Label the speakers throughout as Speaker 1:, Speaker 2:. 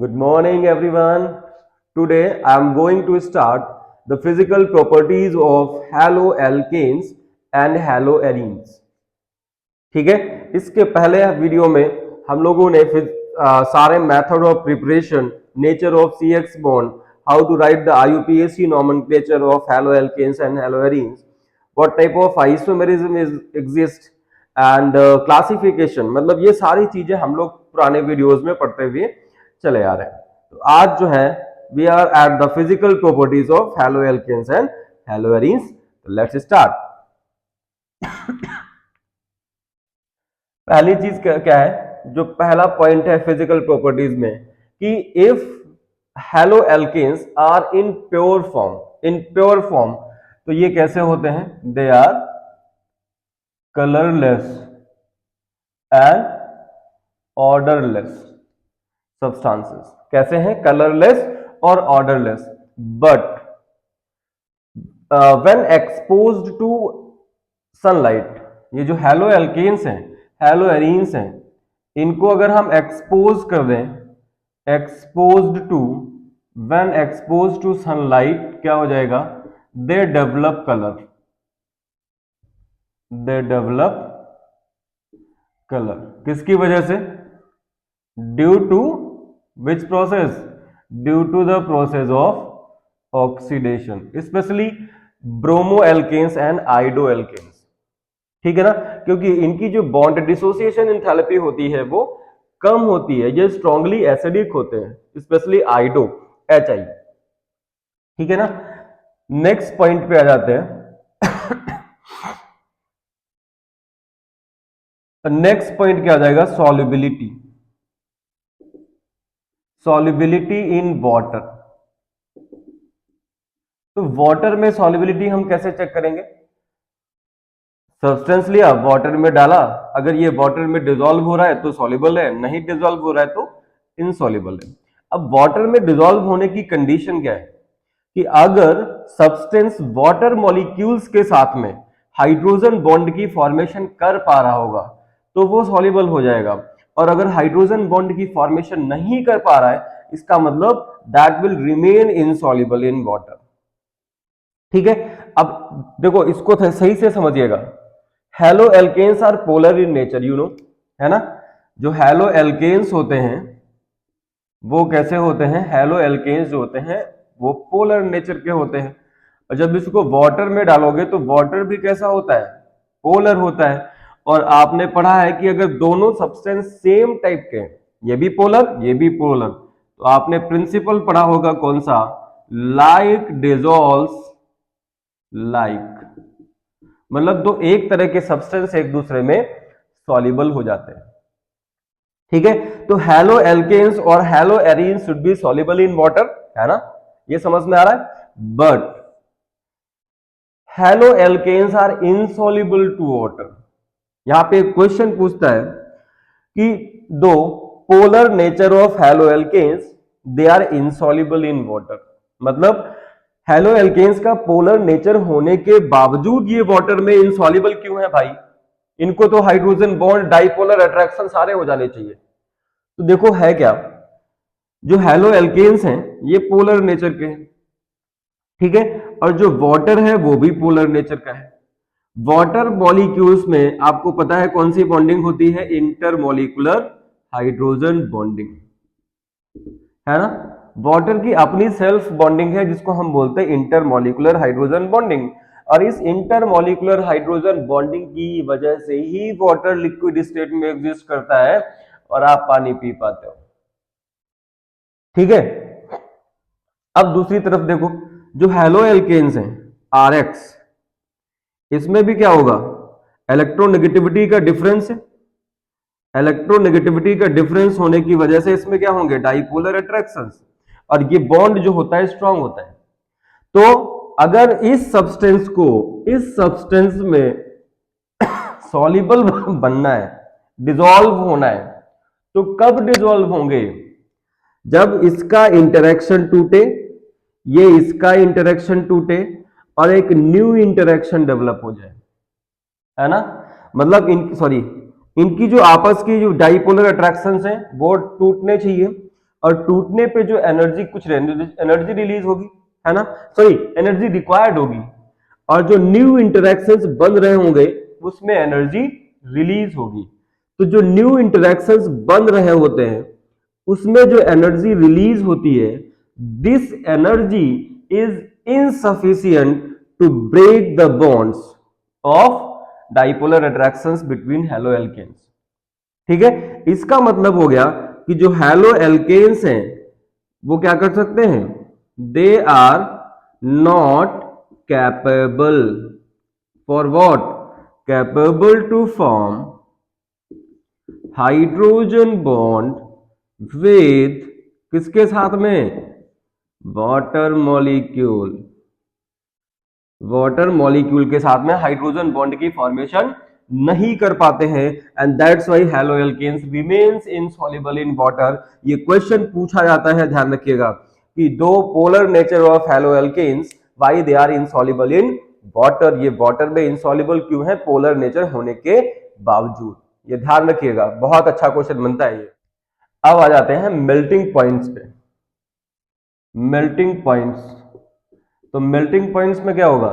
Speaker 1: Good morning, everyone. Today I am going to start the physical properties of haloalkanes and haloarenes. ठीक है, इसके पहले video में हम लोगों ने सारे method of preparation, nature of CX bond, how to write the IUPAC nomenclature of haloalkanes and haloarenes, what type of isomerism is exist and classification, मतलब ये सारी चीजें हम लोग पुराने वीडियोस में पढ़ते हुए चले आ रहे हैं। तो आज जो है we are at the physical properties of haloalkanes and haloarenes. Let's start. पहली चीज क्या है, जो पहला पॉइंट है फिजिकल प्रॉपर्टीज में कि if haloalkanes are in pure form, तो ये कैसे होते हैं? They are colourless and odourless substances. कैसे हैं? कलरलेस और odourless. But when exposed to sunlight, ये जो haloalkanes हैं, haloarenes हैं, इनको अगर हम एक्सपोज कर दें, व्हेन एक्सपोज्ड टू सनलाइट क्या हो जाएगा? They develop colour. किसकी वजह से? Due to which process? Due to the process of oxidation, specially bromoalkanes and iodoalkanes. ठीक है ना, क्योंकि इनकी जो बॉन्ड डिसोसिएशन एंथैल्पी होती है वो कम होती है, ये स्ट्रांगली एसिडिक होते हैं, स्पेशली आइडो HI। ठीक है ना, नेक्स्ट पॉइंट पे आ जाते हैं। नेक्स्ट पॉइंट क्या आ जाएगा? Solubility in water. तो वाटर में सॉल्युबिलिटी हम कैसे चेक करेंगे? सब्सटेंस लिया, वाटर में डाला, अगर ये वाटर में डिसॉल्व हो रहा है तो सॉल्युबल है, नहीं डिसॉल्व हो रहा है तो इनसॉल्युबल है। अब वाटर में डिसॉल्व होने की कंडीशन क्या है कि अगर सब्सटेंस वाटर मॉलिक्यूल्स के साथ में हाइड्रोजन बॉन्ड की फॉर्मेशन कर पा रहा होगा तो वो सॉल्युबल हो जाएगा, और अगर हाइड्रोजन बॉन्ड की फॉर्मेशन नहीं कर पा रहा है, इसका मतलब that will remain insoluble in water. ठीक है, अब देखो इसको सही से समझिएगा। haloalkanes are polar in nature, you know, है ना। जो haloalkanes होते हैं वो कैसे होते हैं? haloalkanes जो होते हैं वो पोलर नेचर के होते हैं, और जब इसको वाटर में डालोगे तो वाटर भी कैसा होता है? पोलर होता है। और आपने पढ़ा है कि अगर दोनों सब्सटेंस सेम टाइप के, ये भी पोलर, तो आपने प्रिंसिपल पढ़ा होगा कौन सा? लाइक डिसॉल्व्स लाइक, मतलब दो एक तरह के सब्सटेंस एक दूसरे में सॉल्युबल हो जाते हैं। ठीक है, तो haloalkanes और haloarenes should be soluble in water, है ना, ये समझ में आ रहा है। But haloalkanes are insoluble to water. यहां पे एक क्वेश्चन पूछता है कि though polar nature of haloalkanes they are insoluble in water, मतलब haloalkanes का पोलर नेचर होने के बावजूद ये वाटर में इनसॉल्युबल क्यों है भाई? इनको तो हाइड्रोजन बॉन्ड, डाइपोलर अट्रैक्शन सारे हो जाने चाहिए। तो देखो है क्या, जो haloalkanes हैं ये पोलर नेचर के हैं, ठीक है, और जो वाटर है वो भी पोलर नेचर का है। वाटर मॉलिक्यूल्स में आपको पता है कौन सी बॉन्डिंग होती है? इंटरमॉलिक्यूलर हाइड्रोजन बॉन्डिंग, है ना। वाटर की अपनी सेल्फ बॉन्डिंग है जिसको हम बोलते हैं इंटरमॉलिक्यूलर हाइड्रोजन बॉन्डिंग, और इस इंटरमॉलिक्यूलर हाइड्रोजन बॉन्डिंग की वजह से ही वाटर लिक्विड स्टेट में एग्जिस्ट करता है और आप पानी पी पाते हो। ठीक है, अब दूसरी तरफ देखो, जो haloalkanes हैं RX, इसमें भी क्या होगा? इलेक्ट्रोनेगेटिविटी का डिफरेंस है, इलेक्ट्रोनेगेटिविटी का डिफरेंस होने की वजह से इसमें क्या होंगे? डाइपोलर अट्रैक्शंस, और ये बॉन्ड जो होता है स्ट्रांग होता है। तो अगर इस सब्सटेंस में सॉल्युबल बनना है, डिसॉल्व होना है, तो कब डिसॉल्व होंगे? जब इसका इंटरेक्शन टूटे, ये इसका इंटरेक्शन टूटे और एक न्यू इंटरेक्शन डेवलप हो जाए, है ना। मतलब इनकी जो आपस की जो डाइपोलर अट्रैक्शंस हैं वो टूटने चाहिए, और टूटने पे जो एनर्जी कुछ एनर्जी रिलीज होगी, है ना, सॉरी एनर्जी रिक्वायर्ड होगी, और जो न्यू इंटरेक्शंस बन रहे होंगे उसमें एनर्जी रिलीज होगी। तो जो न्यू इंटरेक्शंस बन रहे होते हैं उसमें जो एनर्जी रिलीज होती है, this energy is insufficient to break the bonds of dipolar attractions between haloalkanes. ठीक है, इसका मतलब हो गया कि जो हैलो एल्केन्स हैं वो क्या कर सकते हैं, they are not capable for what, capable to form hydrogen bond with किसके साथ में, वाटर मॉलिक्यूल, वाटर मॉलिक्यूल के साथ में हाइड्रोजन बॉन्ड की फॉर्मेशन नहीं कर पाते हैं, and that's why haloalkanes remains insoluble in water. ये क्वेश्चन पूछा जाता है, ध्यान रखिएगा, कि though polar nature of haloalkanes, why they are insoluble in water, ये वाटर में इनसॉल्युबल क्यों है पोलर नेचर होने के बावजूद, ये ध्यान रखिएगा, बहुत अच्छा क्वेश्चन बनता है ये। अब आ जाते हैं मेल्टिंग पॉइंट्स पे। मेल्टिंग पॉइंट्स, तो मेल्टिंग पॉइंट्स में क्या होगा,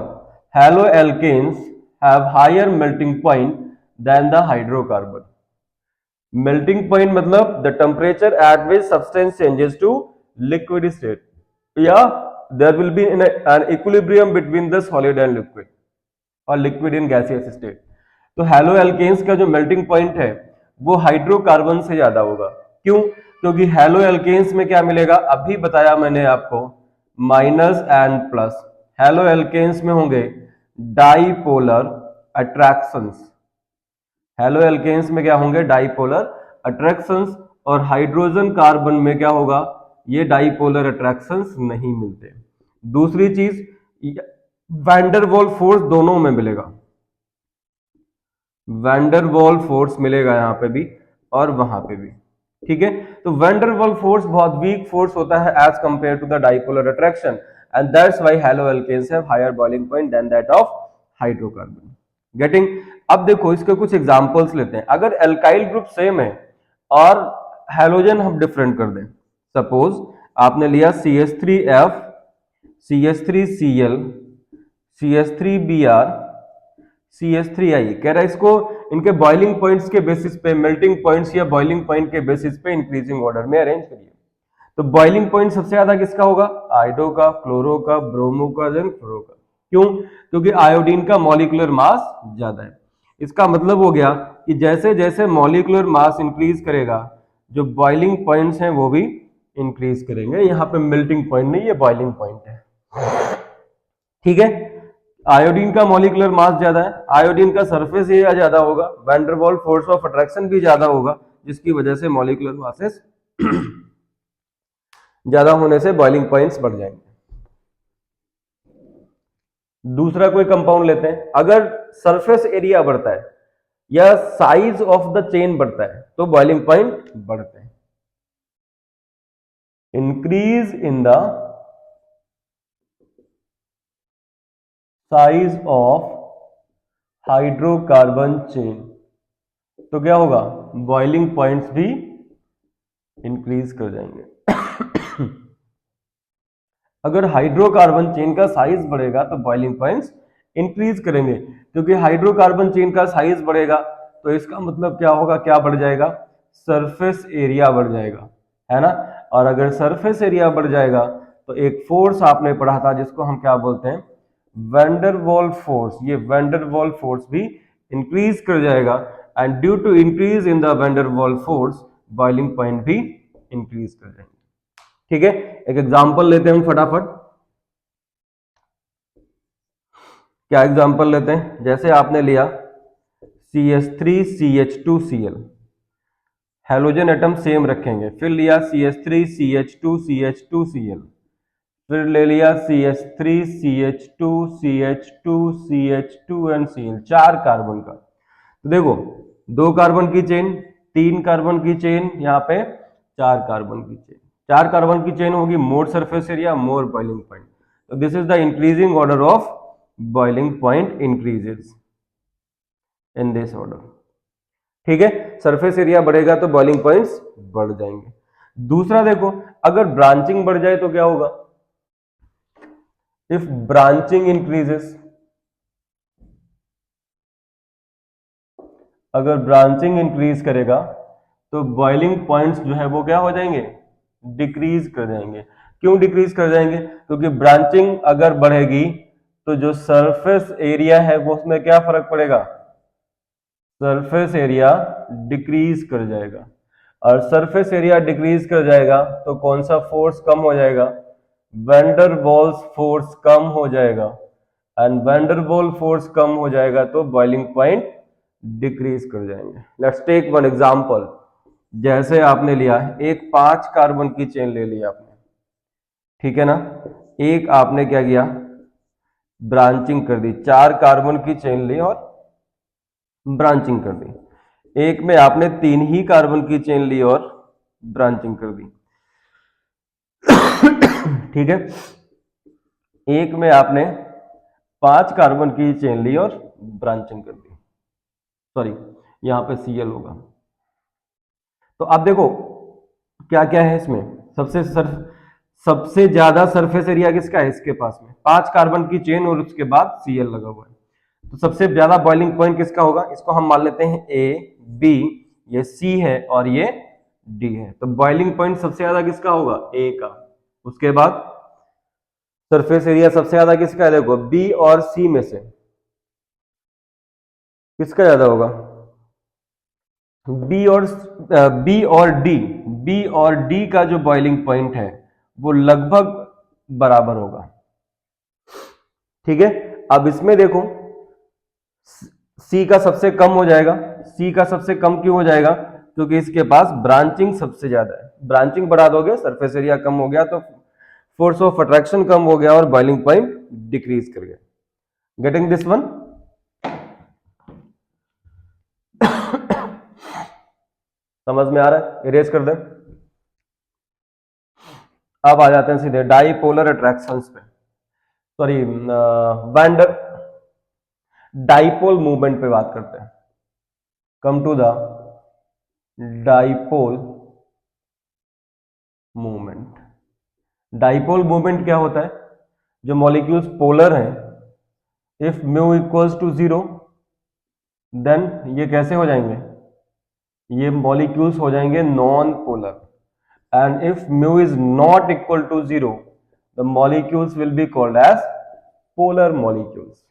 Speaker 1: haloalkanes have higher melting point than the hydrocarbon. Melting point मतलब the temperature at which substance changes to liquid state, या there will be an equilibrium between the solid and liquid और liquid in gaseous state. तो haloalkanes का जो melting point है वो hydrocarbon से ज्यादा होगा। क्यों, क्योंकि हैलो एल्केन्स में क्या मिलेगा, अभी बताया मैंने आपको, minus and plus. Haloalkanes में होंगे डाइपोलर अट्रैक्शंस, हैलो एल्केन्स में क्या होंगे, डाइपोलर अट्रैक्शंस, और हाइड्रोजन कार्बन में क्या होगा, ये डाइपोलर अट्रैक्शंस नहीं मिलते। दूसरी चीज, वैंडर वॉल फोर्स दोनों में मिलेगा, वैंडर वॉल फोर्स मिलेगा यहां पे भी और वहां पे भी। ठीक है, तो वैंडर वॉल फोर्स बहुत वीक फोर्स होता है as compare to the dipolar attraction, and that's why haloalkanes have higher boiling point than that of hydrocarbon. Getting. अब देखो इसके कुछ एग्जांपल्स लेते हैं। अगर एल्काइल ग्रुप सेम है और हैलोजन हम डिफरेंट कर दें, सपोज आपने लिया CH3F, CH3Cl, CH3Br, CH3I, कह रहा है इसको इनके बॉइलिंग पॉइंट्स के बेसिस पे, मेल्टिंग पॉइंट्स या बॉइलिंग पॉइंट के बेसिस पे इंक्रीजिंग ऑर्डर में अरेंज करिए। तो बॉइलिंग पॉइंट सबसे ज्यादा किसका होगा, आयोडो का, फ्लोरो का, ब्रोमो का, देन फ्लोरो का। क्यों, क्योंकि आयोडीन का मॉलिक्यूलर मास ज्यादा है। इसका मतलब हो गया कि जैसे जैसे मॉलिक्यूलर मास इंक्रीज करेगा, जो बॉइलिंग पॉइंट्स हैं वो भी इंक्रीज करेंगे। यहाँ पे मेल्टिंग पॉइंट नहीं, ये बॉइलिंग पॉइंट है। ठीक है, आयोडीन का मॉलिक्यूलर मास ज्यादा है, आयोडीन का सरफेस एरिया ज्यादा होगा, van der Waals force of attraction भी ज्यादा होगा, जिसकी वजह से मॉलिक्यूलर मासेस ज्यादा होने से बॉइलिंग पॉइंट्स बढ़ जाएंगे। दूसरा कोई कंपाउंड लेते हैं, अगर सरफेस एरिया बढ़ता है या साइज ऑफ द चेन बढ़ता है तो बॉइलिंग पॉइंट बढ़ते हैं। Increase in the size of hydrocarbon chain, तो क्या होगा, बॉइलिंग पॉइंट्स भी इंक्रीज कर जाएंगे। अगर हाइड्रोकार्बन चेन का साइज बढ़ेगा तो बॉइलिंग पॉइंट्स इंक्रीज करेंगे, क्योंकि हाइड्रोकार्बन चेन का साइज बढ़ेगा तो इसका मतलब क्या होगा, क्या बढ़ जाएगा, सरफेस एरिया बढ़ जाएगा, है ना। और अगर सरफेस एरिया बढ़ जाएगा तो एक फोर्स आपने पढ़ा था जिसको हम क्या बोलते हैं, वैन डर वाल फोर्स, ये वैन डर वाल फोर्स भी इंक्रीज कर जाएगा, and due to increase in the van der Waals force boiling point भी इंक्रीज कर जाएंगे। ठीक है, एक एग्जांपल लेते हैं हम फटाफट। क्या एग्जांपल लेते हैं, जैसे आपने लिया CH3CH2Cl, हैलोजन एटम सेम रखेंगे, फिर लिया CH3CH2CH2Cl, फिर ले लिया CH3CH2CH2CH2 एंड Cl, 4 कार्बन का। तो देखो 2 कार्बन की चेन, 3 कार्बन की चेन, यहाँ पे 4 कार्बन की चेन, 4 कार्बन की चेन होगी, मोर सरफेस एरिया, मोर बॉइलिंग पॉइंट। तो this is the increasing order of boiling point increases in this order. ठीक है, सरफेस एरिया बढ़ेगा तो बॉइलिंग पॉइंट्स बढ़ जाएंगे। दूसरा देखो, अगर ब्रांचिंग बढ़ जाए तो क्या होगा? इफ ब्रांचिंग इंक्रीजेस, अगर ब्रांचिंग इंक्रीज करेगा तो बॉइलिंग पॉइंट्स जो है वो क्या हो जाएंगे? डिक्रीज कर जाएंगे। क्यों डिक्रीज कर जाएंगे? क्योंकि ब्रांचिंग अगर बढ़ेगी तो जो सरफेस एरिया है वो उसमें क्या फर्क पड़ेगा? सरफेस एरिया डिक्रीज कर जाएगा, और सरफेस एरिया डिक्रीज कर जाएगा तो कौन सा फोर्स कम हो जाएगा? वैंडर वॉल्स फोर्स कम हो जाएगा, एंड वैंडर वॉल फोर्स कम हो जाएगा तो बॉइलिंग पॉइंट डिक्रीज कर जाएंगे। Let's take one example. जैसे आपने लिया एक 5 कार्बन की चेन ले ली आपने, ठीक है ना? एक आपने क्या किया? ब्रांचिंग कर दी, 4 कार्बन की चेन ली और ब्रांचिंग कर दी। एक में आपने 3 ही कार्बन की चेन ली और ब्रांचिंग कर दी, ठीक है? एक में आपने 5 कार्बन की चेन ली और ब्रांचिंग कर दी, सॉरी यहां पे Cl होगा। तो आप देखो क्या क्या है इसमें। सबसे ज्यादा सरफेस एरिया किसका है इसके पास में? 5 कार्बन की चेन और उसके बाद Cl लगा हुआ है, तो सबसे ज्यादा बॉइलिंग पॉइंट किसका होगा? इसको हम मान लेते हैं ए, बी, ये सी है और ये डी है। तो बॉइलिंग पॉइंट सबसे ज्यादा किसका होगा? ए का। उसके बाद सरफेस एरिया सबसे ज्यादा किसका है? देखो बी और सी में से किसका ज्यादा होगा? बी और डी का जो बॉइलिंग पॉइंट है वो लगभग बराबर होगा, ठीक है? अब इसमें देखो सी का सबसे कम हो जाएगा। सी का सबसे कम क्यों हो जाएगा? क्योंकि इसके पास ब्रांचिंग सबसे ज्यादा है। ब्रांचिंग बढ़ा दोगे, सरफेस एरिया कम हो गया तो फोर्स ऑफ अट्रैक्शन कम हो गया और बॉइलिंग पॉइंट डिक्रीज कर गया। Getting this one? समझ में आ रहा है? इरेज कर दे। अब आ जाते हैं सीधे डाईपोलर अट्रैक्शंस पे, सॉरी वैंडर डाईपोल मूवमेंट पे बात करते हैं। Come to the dipole movement. Dipole movement क्या होता है? जो मॉलिक्यूल्स पोलर हैं, if mu equals to 0 then ये कैसे हो जाएंगे? ये मॉलिक्यूल्स हो जाएंगे non polar, and if mu is not equal to 0 the molecules will be called as polar molecules,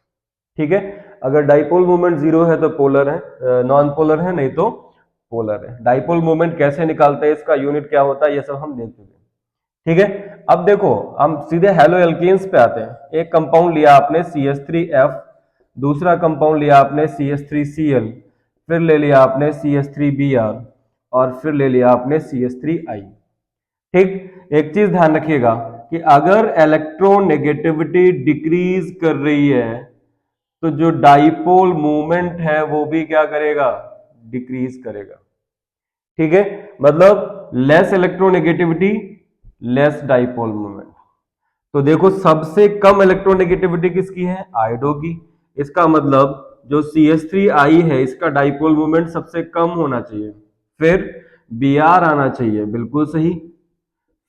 Speaker 1: ठीक है? अगर डाइपोल मोमेंट 0 है तो पोलर है, नॉन पोलर है, नहीं तो पोलर है। डाइपोल मोमेंट कैसे निकालते हैं, इसका यूनिट क्या होता है, ये सब हम देख चुके हैं, ठीक है? अब देखो हम सीधे हेलो एल्केन्स पे आते हैं। एक कंपाउंड लिया आपने CH3F, दूसरा कंपाउंड लिया आपने CH3Cl, फिर ले लिया आपने CH3Br और फिर ले लिया आपने CH3I, ठीक? एक चीज ध्यान रखिएगा कि अगर इलेक्ट्रोनेगेटिविटी डिक्रीज कर रही है तो जो डाइपोल मूवमेंट है वो भी क्या करेगा? डिक्रीज करेगा, ठीक है? मतलब less electronegativity less dipole movement. तो देखो सबसे कम इलेक्ट्रोनेगेटिविटी किसकी है? आयोडो की। इसका मतलब जो CH3I है इसका डाइपोल मूवमेंट सबसे कम होना चाहिए। फिर Br आना चाहिए, बिल्कुल सही।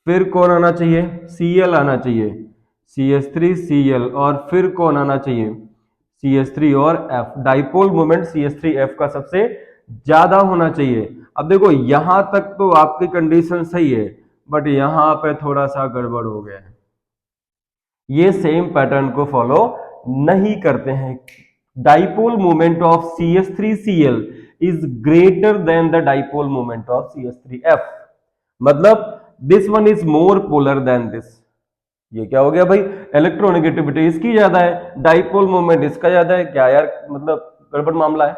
Speaker 1: फिर कौन आना चाहिए? Cl आना चाहिए, CH3Cl, और फिर कौन आना चाहिए? CH3 और F। डाइपोल मोमेंट CH3F का सबसे ज्यादा होना चाहिए। अब देखो यहां तक तो आपकी कंडीशन सही है, बट यहां पे थोड़ा सा गड़बड़ हो गया है। ये सेम पैटर्न को फॉलो नहीं करते हैं। Dipole moment of CH3Cl is greater than the dipole moment of CH3F। मतलब this one is more polar than this. ये क्या हो गया भाई? इलेक्ट्रोनेगेटिविटी इसकी ज्यादा है, डाइपोल मोमेंट इसका ज्यादा है। क्या यार, मतलब गड़बड़ मामला है।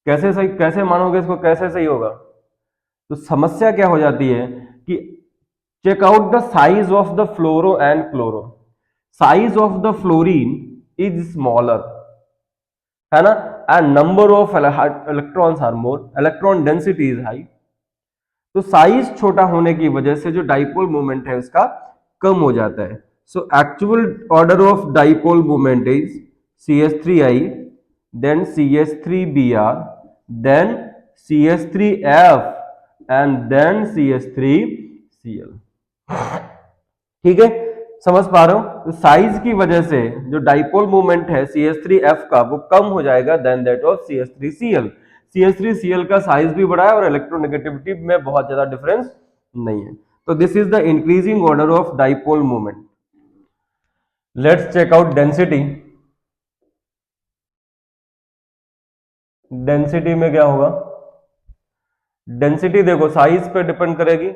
Speaker 1: कैसे सही, कैसे मानोगे इसको, कैसे सही होगा? तो समस्या क्या हो जाती है कि check out the size of the fluoro and chloro. Size of the fluorine is smaller, है ना, and number of electrons are more, electron density is high. तो साइज छोटा होने की वजह से जो डाइपोल मोमेंट है उसका कम हो जाता है। So actual order of dipole moment is CH3I, then CH3Br, then CH3F, and then CH3 Cl। ठीक है, समझ पा रहे हो? तो साइज की वजह से जो डाइपोल मोमेंट है CH3F का वो कम हो जाएगा then that of CH3Cl। CH3Cl का साइज भी बड़ा है और इलेक्ट्रोनेगेटिविटी में बहुत ज्यादा डिफरेंस नहीं है। तो this is the increasing order of dipole moment. Let's check out density. Density में क्या होगा? डेंसिटी देखो साइज पे डिपेंड करेगी,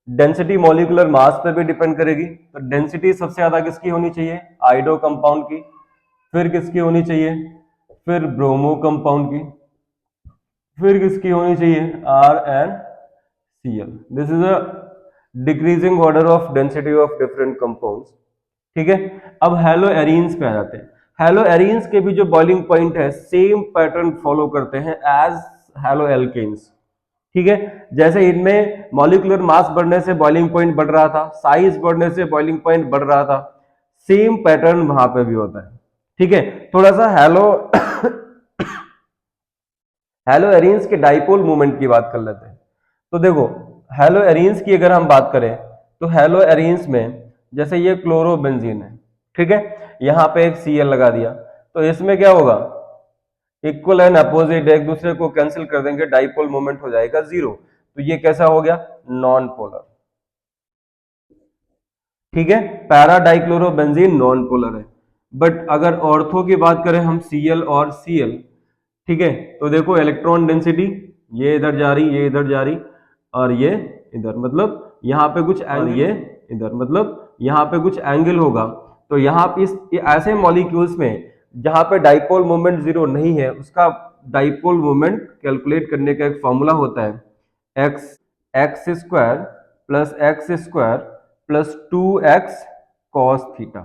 Speaker 1: डेंसिटी मॉलिक्यूलर मास पे भी डिपेंड करेगी। तो डेंसिटी सबसे ज्यादा किसकी होनी चाहिए? आइडो कंपाउंड की। फिर किसकी होनी चाहिए? फिर ब्रोमो कंपाउंड की। फिर किसकी होनी चाहिए? RnCl। This is a decreasing order of density of different compounds. ठीक है, अब हेलो एरीन्स पे आ जाते हैं। हेलो एरीन्स के भी जो बॉइलिंग पॉइंट है सेम पैटर्न फॉलो करते हैं एज हेलो एल्केन्स। ठीक है, जैसे इनमें मॉलिक्यूलर मास बढ़ने से बॉइलिंग पॉइंट बढ़ रहा था, साइज बढ़ने से बॉइलिंग पॉइंट बढ़ रहा था, सेम पैटर्न वहां पे भी होता है। ठीक है, थोड़ा सा हेलो हेलो एरीन्स के डाइपोल मोमेंट की बात कर लेते हैं। तो देखो हेलो एरीन्स की अगर हम बात करें तो हेलो एरीन्स में जैसे ये क्लोरोबेंजीन है, ठीक है, यहां पे एक Cl लगा दिया, तो इसमें क्या होगा? इक्वल एंड अपोजिट एक दूसरे को कैंसिल कर देंगे, डाइपोल मोमेंट हो जाएगा जीरो। तो ये कैसा हो गया? Non polar. ठीक है, पैरा डाइक्लोरोबेंजीन नॉन पोलर है। बट अगर ऑर्थो की बात करें हम Cl और Cl, ठीक है, तो देखो इलेक्ट्रॉन डेंसिटी ये इधर जा रही, ये इधर जा रही, और ये इधर, मतलब यहाँ पे कुछ एंगल, ये इधर, मतलब यहाँ पे कुछ एंगल होगा। तो यहाँ पे इस ऐसे मॉलिक्यूल्स में जहां पे डाइपोल मोमेंट जीरो नहीं है उसका डाइपोल मोमेंट कैलकुलेट करने का एक फॉर्मूला होता है x square plus x square plus 2x cos theta.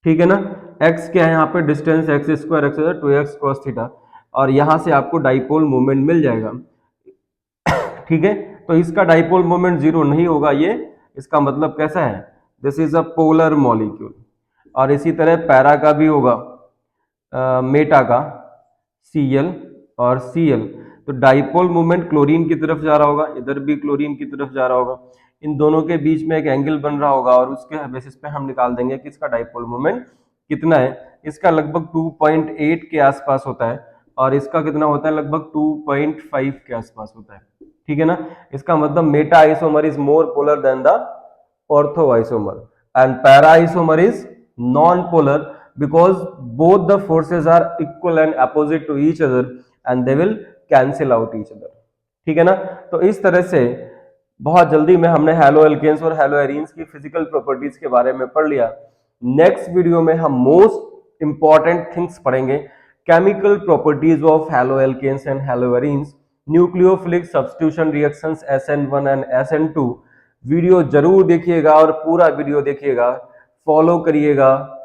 Speaker 1: ठीक है ना, x क्या है यहाँ पे? Distance x square x 2x cos theta, और यहां से आपको डाइपोल मोमेंट मिल जाएगा। ठीक है, तो इसका डाइपोल मोमेंट जीरो नहीं होगा ये, इसका मतलब कैसा है? This is a polar molecule. और इसी तरह पैरा का भी होगा, मेटा का Cl और Cl, तो डाइपोल मोमेंट क्लोरीन की तरफ जा रहा होगा, इधर भी क्लोरीन की तरफ जा रहा होगा, इन दोनों के बीच में एक एंगल बन रहा होगा और उसके बेसिस पे हम निकाल देंगे कि इसका डाइपोल मोमेंट कितना है। इसका लगभग 2.8 के आसपास होता है और इसका कितना होता है? लगभग 2.5 के आसपास होता है। ठीक है ना, इसका मतलब meta isomer is more polar than the ortho isomer and para isomer is non polar because both the forces are equal and opposite to each other and they will cancel out each other। ठीक है ना, तो इस तरह से बहुत जल्दी में हमने हैलो एल्केन्स और हैलो एरीन्स की फिजिकल प्रॉपर्टीज के बारे में पढ़ लिया। नेक्स्ट वीडियो में हम मोस्ट इंपॉर्टेंट थिंग्स पढ़ेंगे, chemical properties of haloalkanes and haloarenes, nucleophilic substitution reactions SN1 and SN2। Video जरूर देखिएगा और पूरा वीडियो देखिएगा, फॉलो करिएगा,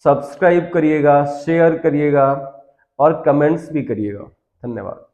Speaker 1: सब्सक्राइब करिएगा, शेयर करिएगा और कमेंट्स भी करिएगा। धन्यवाद।